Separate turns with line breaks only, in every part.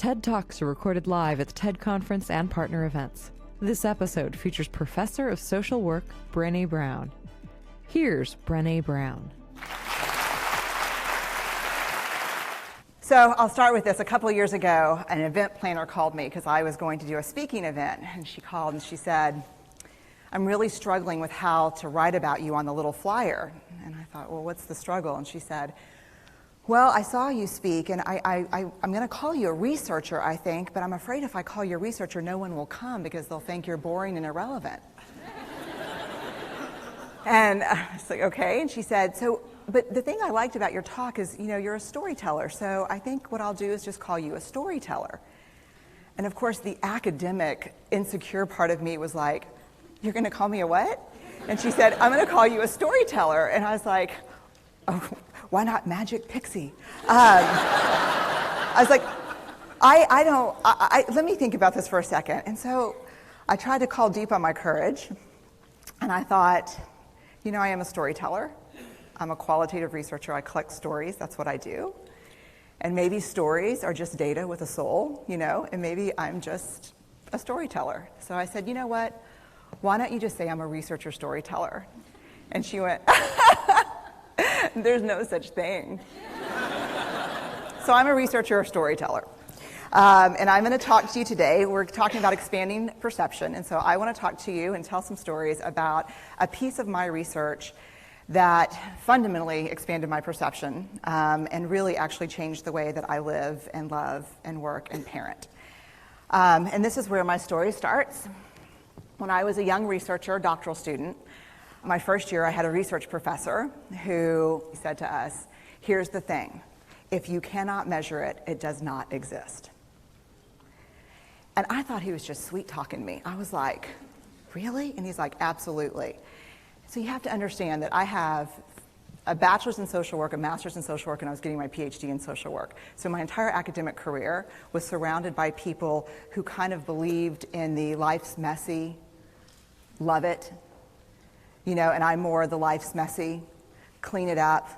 TED Talks are recorded live at the TED Conference and partner events. This episode features Professor of Social Work, Brené Brown. Here's Brené Brown.
So I'll start with this. A couple of years ago, an event planner called me because I was going to do a speaking event. And she called and she said, I'm really struggling with how to write about you on the little flyer. And I thought, well, what's the struggle? And she said, well, I saw you speak, and I'm going to call you a researcher, I think, but I'm afraid if I call you a researcher, no one will come because they'll think you're boring and irrelevant. And I was like, okay. And she said, but the thing I liked about your talk is, you're a storyteller, so I think what I'll do is just call you a storyteller. And of course, the academic, insecure part of me was like, you're going to call me a what? And she said, I'm going to call you a storyteller. And I was like, oh, why not Magic Pixie? I was like, let me think about this for a second. And so I tried to call deep on my courage. And I thought, I am a storyteller. I'm a qualitative researcher. I collect stories. That's what I do. And maybe stories are just data with a soul, and maybe I'm just a storyteller. So I said, you know what? Why don't you just say I'm a researcher storyteller? And she went, there's no such thing. So I'm a researcher or storyteller. And I'm going to talk to you today. We're talking about expanding perception. And so I want to talk to you and tell some stories about a piece of my research that fundamentally expanded my perception and really actually changed the way that I live and love and work and parent. And this is where my story starts. When I was a young researcher, doctoral student, my first year I had a research professor who said to us, here's the thing, if you cannot measure it, it does not exist. And I thought he was just sweet-talking me. I was like, really? And he's like, absolutely. So you have to understand that I have a bachelor's in social work, a master's in social work, and I was getting my PhD in social work. So my entire academic career was surrounded by people who kind of believed in the life's messy, love it, and I'm more the life's messy, clean it up,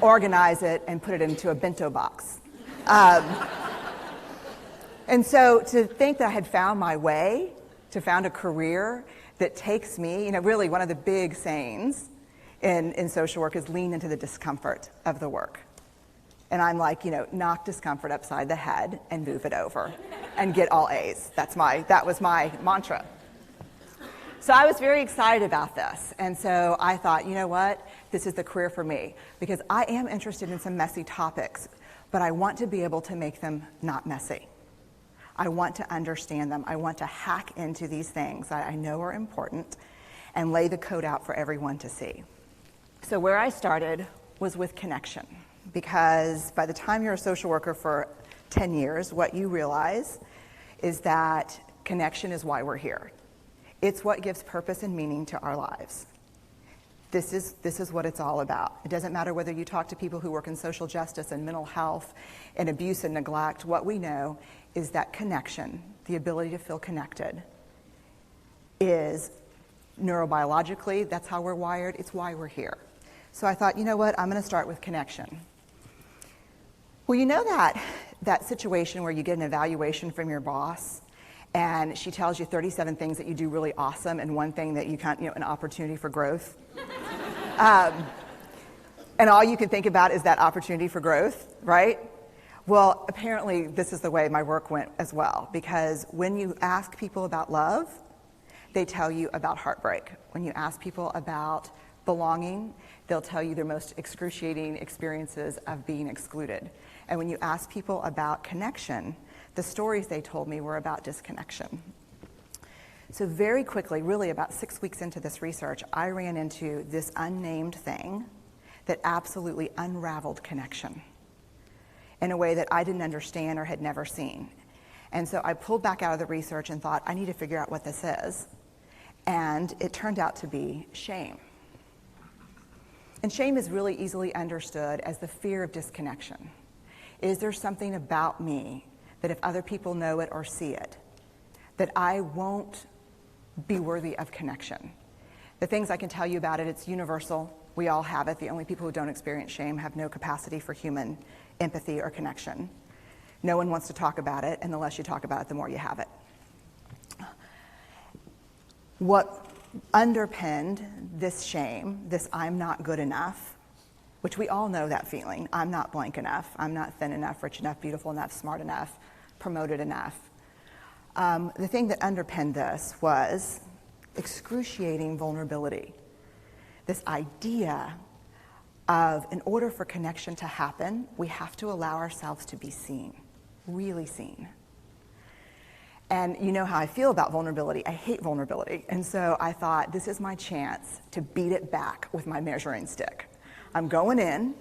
organize it, and put it into a bento box. And so to think that I had found my way, to found a career that takes me, really one of the big sayings in social work is lean into the discomfort of the work. And I'm like, knock discomfort upside the head and move it over and get all A's. That was my mantra. So I was very excited about this. And so I thought, you know what? This is the career for me because I am interested in some messy topics, but I want to be able to make them not messy. I want to understand them. I want to hack into these things that I know are important and lay the code out for everyone to see. So where I started was with connection, because by the time you're a social worker for 10 years, what you realize is that connection is why we're here. It's what gives purpose and meaning to our lives. This is what it's all about. It doesn't matter whether you talk to people who work in social justice and mental health and abuse and neglect. What we know is that connection, the ability to feel connected, is neurobiologically, that's how we're wired. It's why we're here. So I thought, you know what? I'm going to start with connection. Well, you know that situation where you get an evaluation from your boss and she tells you 37 things that you do really awesome and one thing that you can't, an opportunity for growth. And all you can think about is that opportunity for growth, right? Well, apparently this is the way my work went as well, because when you ask people about love, they tell you about heartbreak. When you ask people about belonging, they'll tell you their most excruciating experiences of being excluded. And when you ask people about connection, the stories they told me were about disconnection. So very quickly, really about 6 weeks into this research, I ran into this unnamed thing that absolutely unraveled connection in a way that I didn't understand or had never seen. And so I pulled back out of the research and thought, I need to figure out what this is. And it turned out to be shame. And shame is really easily understood as the fear of disconnection. Is there something about me that if other people know it or see it, that I won't be worthy of connection? The things I can tell you about it, it's universal. We all have it. The only people who don't experience shame have no capacity for human empathy or connection. No one wants to talk about it, and the less you talk about it, the more you have it. What underpinned this shame, this I'm not good enough, which we all know that feeling, I'm not blank enough, I'm not thin enough, rich enough, beautiful enough, smart enough, promoted enough. The thing that underpinned this was excruciating vulnerability. This idea of, in order for connection to happen, we have to allow ourselves to be seen, really seen. And you know how I feel about vulnerability. I hate vulnerability. And so I thought, this is my chance to beat it back with my measuring stick. I'm going in,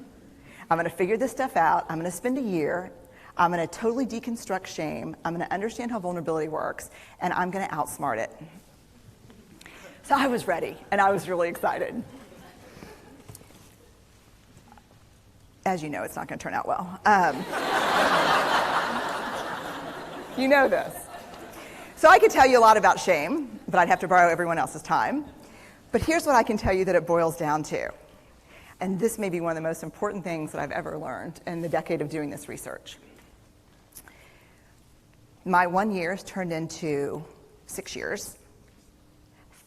I'm going to figure this stuff out, I'm going to spend a year, I'm going to totally deconstruct shame, I'm going to understand how vulnerability works, and I'm going to outsmart it. So I was ready, and I was really excited. As you know, it's not going to turn out well. You know this. So I could tell you a lot about shame, but I'd have to borrow everyone else's time. But here's what I can tell you that it boils down to. And this may be one of the most important things that I've ever learned in the decade of doing this research. My 1 year has turned into 6 years,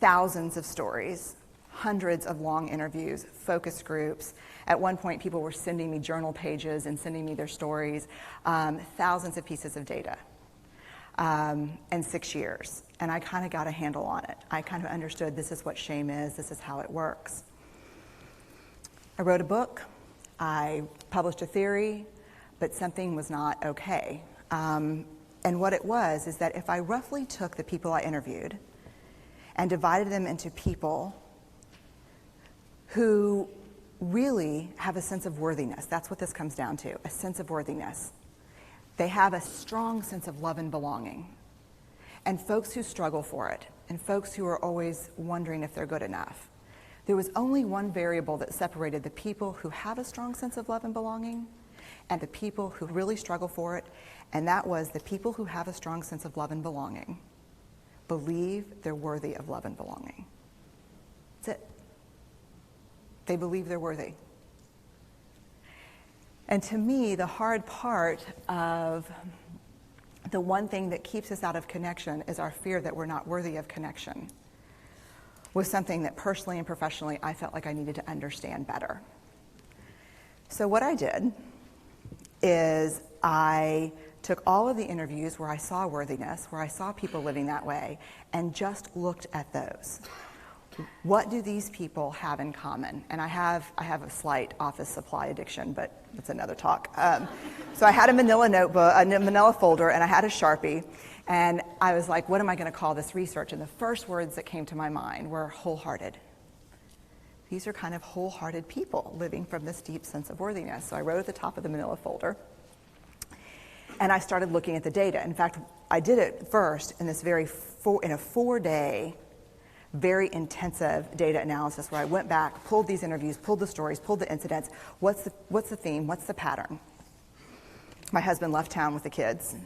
thousands of stories, hundreds of long interviews, focus groups. At one point, people were sending me journal pages and sending me their stories, thousands of pieces of data. And 6 years. And I kind of got a handle on it. I kind of understood this is what shame is, this is how it works. I wrote a book, I published a theory, but something was not okay. And what it was is that if I roughly took the people I interviewed and divided them into people who really have a sense of worthiness, that's what this comes down to, a sense of worthiness. They have a strong sense of love and belonging. And folks who struggle for it, and folks who are always wondering if they're good enough. There was only one variable that separated the people who have a strong sense of love and belonging and the people who really struggle for it, and that was the people who have a strong sense of love and belonging believe they're worthy of love and belonging. That's it. They believe they're worthy. And to me, the hard part of the one thing that keeps us out of connection is our fear that we're not worthy of connection, was something that personally and professionally I felt like I needed to understand better. So what I did is I took all of the interviews where I saw worthiness, where I saw people living that way, and just looked at those. What do these people have in common? And I have a slight office supply addiction, but it's another talk. So I had a manila notebook, a manila folder, and I had a Sharpie. And I was like, what am I going to call this research? And the first words that came to my mind were wholehearted. These are kind of wholehearted people living from this deep sense of worthiness. So I wrote at the top of the manila folder. And I started looking at the data. In fact, I did it first in this in a 4-day, very intensive data analysis where I went back, pulled these interviews, pulled the stories, pulled the incidents. What's the theme? What's the pattern? My husband left town with the kids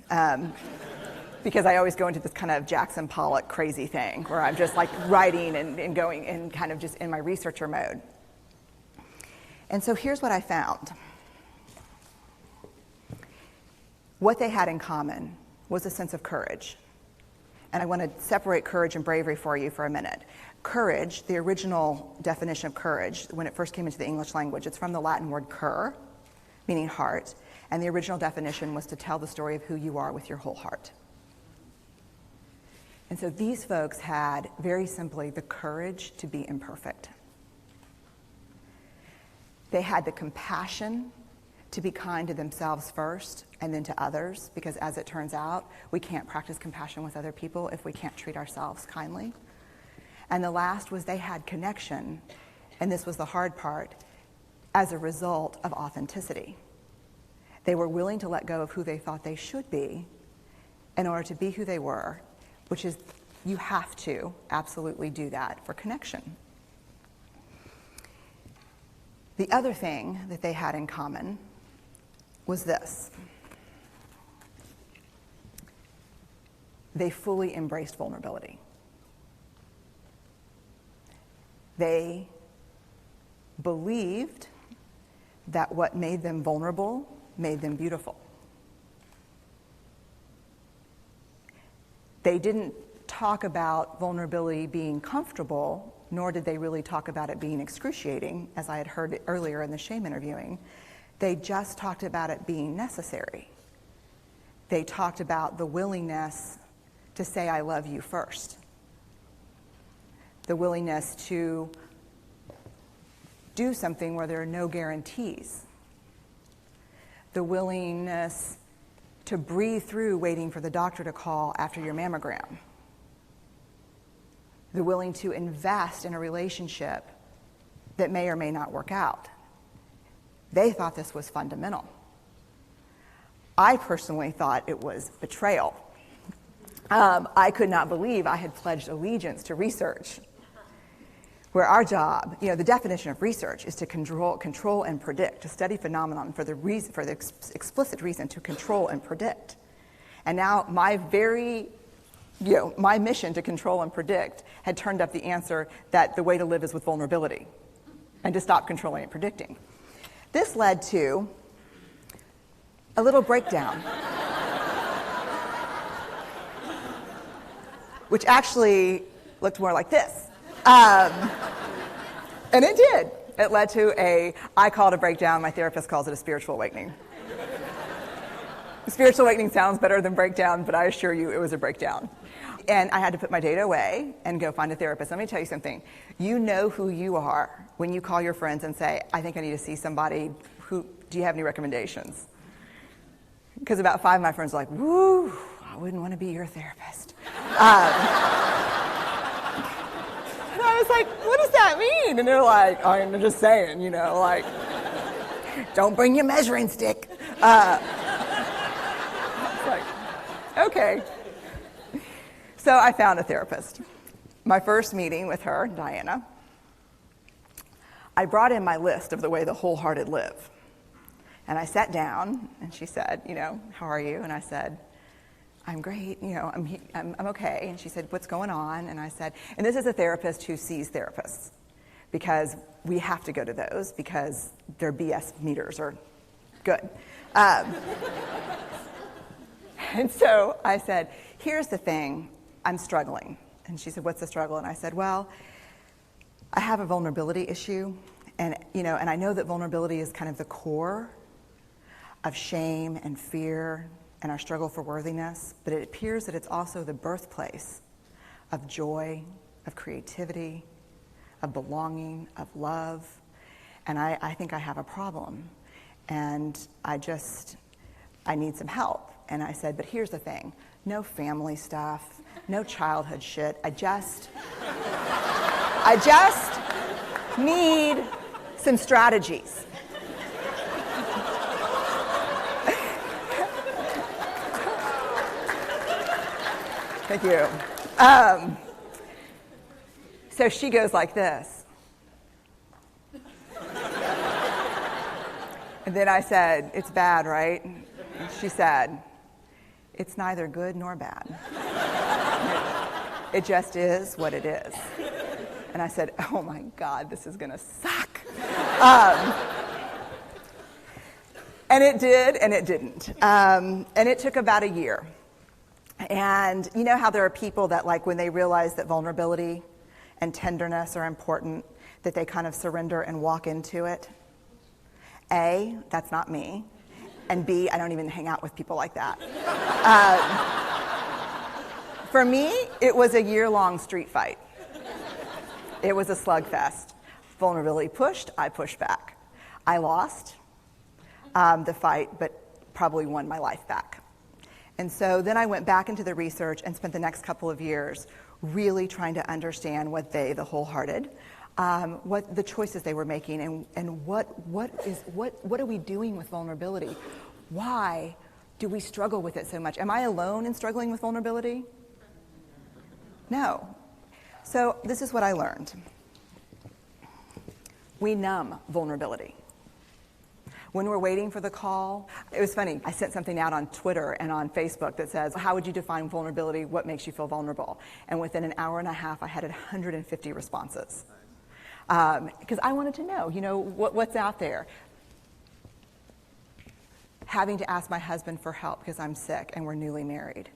because I always go into this kind of Jackson Pollock crazy thing where I'm just like writing and going and kind of just in my researcher mode. And so here's what I found. What they had in common was a sense of courage. And I want to separate courage and bravery for you for a minute. Courage, the original definition of courage, when it first came into the English language, it's from the Latin word cur, meaning heart. And the original definition was to tell the story of who you are with your whole heart. And so these folks had, very simply, the courage to be imperfect. They had the compassion to be kind to themselves first and then to others, because as it turns out, we can't practice compassion with other people if we can't treat ourselves kindly. And the last was they had connection, and this was the hard part, as a result of authenticity. They were willing to let go of who they thought they should be in order to be who they were, which is, you have to absolutely do that for connection. The other thing that they had in common was this. They fully embraced vulnerability. They believed that what made them vulnerable made them beautiful. They didn't talk about vulnerability being comfortable, nor did they really talk about it being excruciating, as I had heard earlier in the shame interviewing. They just talked about it being necessary. They talked about the willingness to say I love you first. The willingness to do something where there are no guarantees. The willingness to breathe through waiting for the doctor to call after your mammogram. The willing to invest in a relationship that may or may not work out. They thought this was fundamental. I personally thought it was betrayal. I could not believe I had pledged allegiance to research, where our job, the definition of research is to control and predict, to study phenomenon for the explicit reason to control and predict. And now my mission to control and predict had turned up the answer that the way to live is with vulnerability and to stop controlling and predicting. This led to a little breakdown, which actually looked more like this. And it did. It led to I call it a breakdown, my therapist calls it a spiritual awakening. Spiritual awakening sounds better than breakdown, but I assure you it was a breakdown. And I had to put my data away and go find a therapist. Let me tell you something. You know who you are when you call your friends and say, I think I need to see somebody. Do you have any recommendations? Because about 5 of my friends are like, woo, I wouldn't want to be your therapist. And I was like, what does that mean? And they're like, I'm just saying, don't bring your measuring stick. I was like, okay. So I found a therapist. My first meeting with her, Diana, I brought in my list of the way the wholehearted live. And I sat down, and she said, how are you? And I said, I'm great, I'm okay. And she said, what's going on? And I said, and this is a therapist who sees therapists, because we have to go to those because their BS meters are good. And so I said, here's the thing, I'm struggling. And she said, what's the struggle? And I said, well, I have a vulnerability issue, and I know that vulnerability is kind of the core of shame and fear and our struggle for worthiness, but it appears that it's also the birthplace of joy, of creativity, of belonging, of love, and I think I have a problem, and I need some help. And I said, but here's the thing, no family stuff, no childhood shit, I just need some strategies. Thank you. So she goes like this. And then I said, it's bad, right? And she said, it's neither good nor bad. It just is what it is. And I said, oh my God, this is going to suck. And it did, and it didn't. And it took about a year. And you know how there are people that, when they realize that vulnerability and tenderness are important, that they kind of surrender and walk into it? A, that's not me. And B, I don't even hang out with people like that. For me, it was a year-long street fight. It was a slugfest. Vulnerability pushed, I pushed back. I lost the fight, but probably won my life back. And so then I went back into the research and spent the next couple of years really trying to understand what the wholehearted, what the choices they were making, and what are we doing with vulnerability? Why do we struggle with it so much? Am I alone in struggling with vulnerability? No. So this is what I learned. We numb vulnerability. When we're waiting for the call, it was funny. I sent something out on Twitter and on Facebook that says, how would you define vulnerability? What makes you feel vulnerable? And within an hour and a half, I had 150 responses. Because I wanted to know, what's out there. Having to ask my husband for help because I'm sick and we're newly married.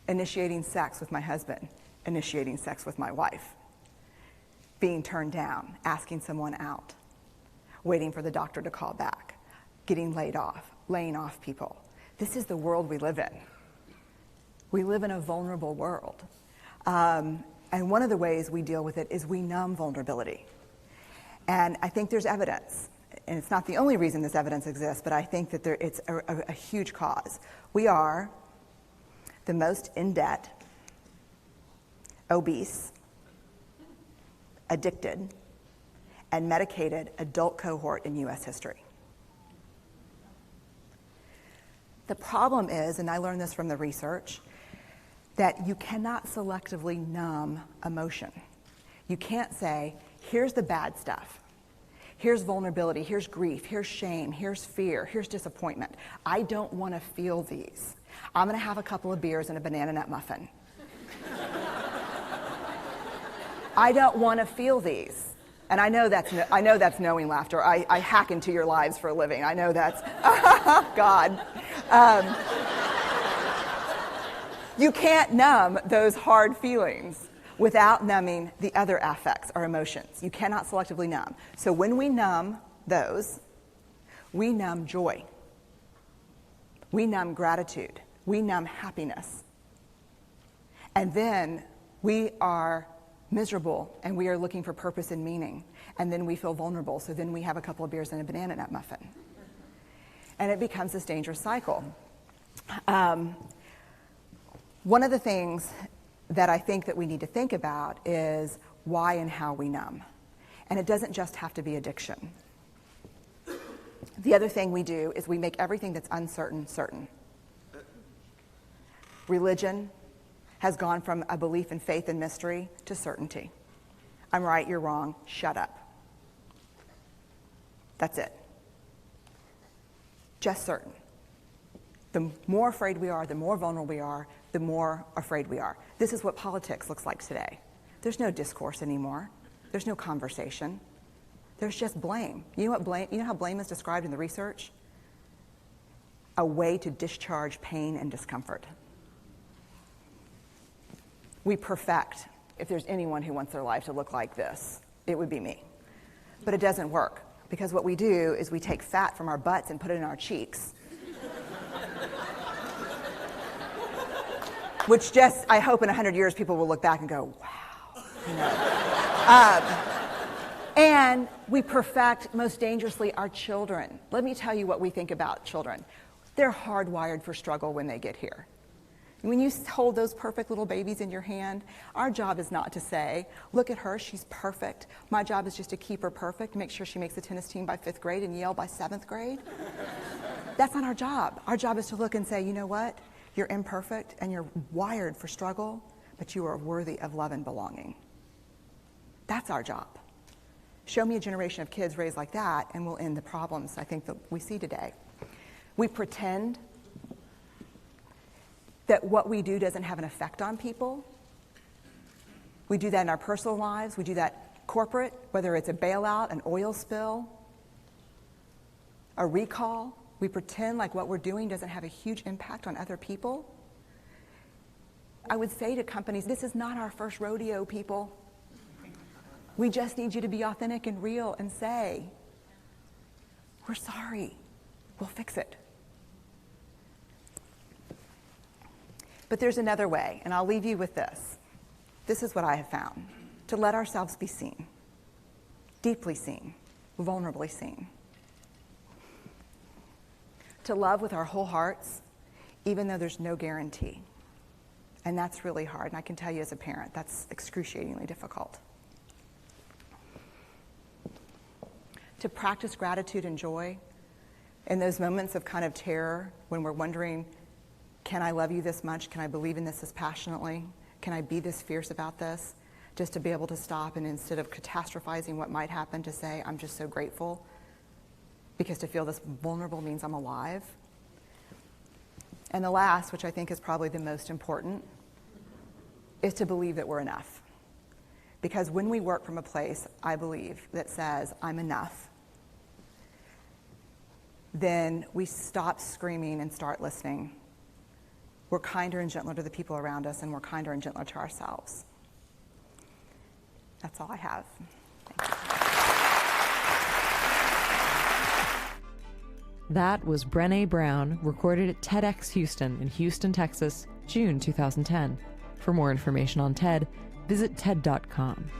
initiating sex with my husband, initiating sex with my wife, being turned down, asking someone out, waiting for the doctor to call back, getting laid off, laying off people. This is the world we live in. We live in a vulnerable world. And one of the ways we deal with it is we numb vulnerability. And I think there's evidence, and it's not the only reason this evidence exists, but I think that it's a huge cause. We are the most in debt, obese, addicted, and medicated adult cohort in U.S. history. The problem is, and I learned this from the research, that you cannot selectively numb emotion. You can't say, here's the bad stuff. Here's vulnerability, here's grief, here's shame, here's fear, here's disappointment. I don't want to feel these. I'm going to have a couple of beers and a banana nut muffin. I don't want to feel these. And I know that's knowing laughter. I hack into your lives for a living. I know that's, God. You can't numb those hard feelings without numbing the other affects or emotions. You cannot selectively numb. So when we numb those, we numb joy. We numb gratitude. We numb happiness. And then we are miserable and we are looking for purpose and meaning. And then we feel vulnerable. So then we have a couple of beers and a banana nut muffin. And it becomes this dangerous cycle. One of the things that I think that we need to think about is why and how we numb. And it doesn't just have to be addiction. The other thing we do is we make everything that's uncertain certain. Religion has gone from a belief in faith and mystery to certainty. I'm right, you're wrong, shut up. That's it. Just certain. The more afraid we are, the more vulnerable we are, the more afraid we are. This is what politics looks like today. There's no discourse anymore. There's no conversation. There's just blame. You know how blame is described in the research? A way to discharge pain and discomfort. We perfect. If there's anyone who wants their life to look like this, it would be me. But it doesn't work, because what we do is we take fat from our butts and put it in our cheeks. Which just, I hope in 100 years people will look back and go, wow. You know? And we perfect, most dangerously, our children. Let me tell you what we think about children. They're hardwired for struggle when they get here. When you hold those perfect little babies in your hand, our job is not to say, look at her, she's perfect. My job is just to keep her perfect, make sure she makes the tennis team by 5th grade and Yale by 7th grade. That's not our job. Our job is to look and say, you know what? You're imperfect and you're wired for struggle, but you are worthy of love and belonging. That's our job. Show me a generation of kids raised like that and we'll end the problems I think that we see today. We pretend that what we do doesn't have an effect on people. We do that in our personal lives. We do that corporate, whether it's a bailout, an oil spill, a recall. We pretend like what we're doing doesn't have a huge impact on other people. I would say to companies, this is not our first rodeo, people. We just need you to be authentic and real and say, we're sorry, we'll fix it. But there's another way, and I'll leave you with this. This is what I have found. To let ourselves be seen, deeply seen, vulnerably seen. To love with our whole hearts, even though there's no guarantee. And that's really hard, and I can tell you as a parent, that's excruciatingly difficult. To practice gratitude and joy in those moments of kind of terror when we're wondering, can I love you this much? Can I believe in this as passionately? Can I be this fierce about this? Just to be able to stop and instead of catastrophizing what might happen, to say, I'm just so grateful. Because to feel this vulnerable means I'm alive. And the last, which I think is probably the most important, is to believe that we're enough. Because when we work from a place, I believe, that says, I'm enough, then we stop screaming and start listening. we're kinder and gentler to the people around us, and we're kinder and gentler to ourselves. That's all I have. Thank you.
That was Brené Brown, recorded at TEDx Houston in Houston, Texas, June 2010. For more information on TED, visit TED.com.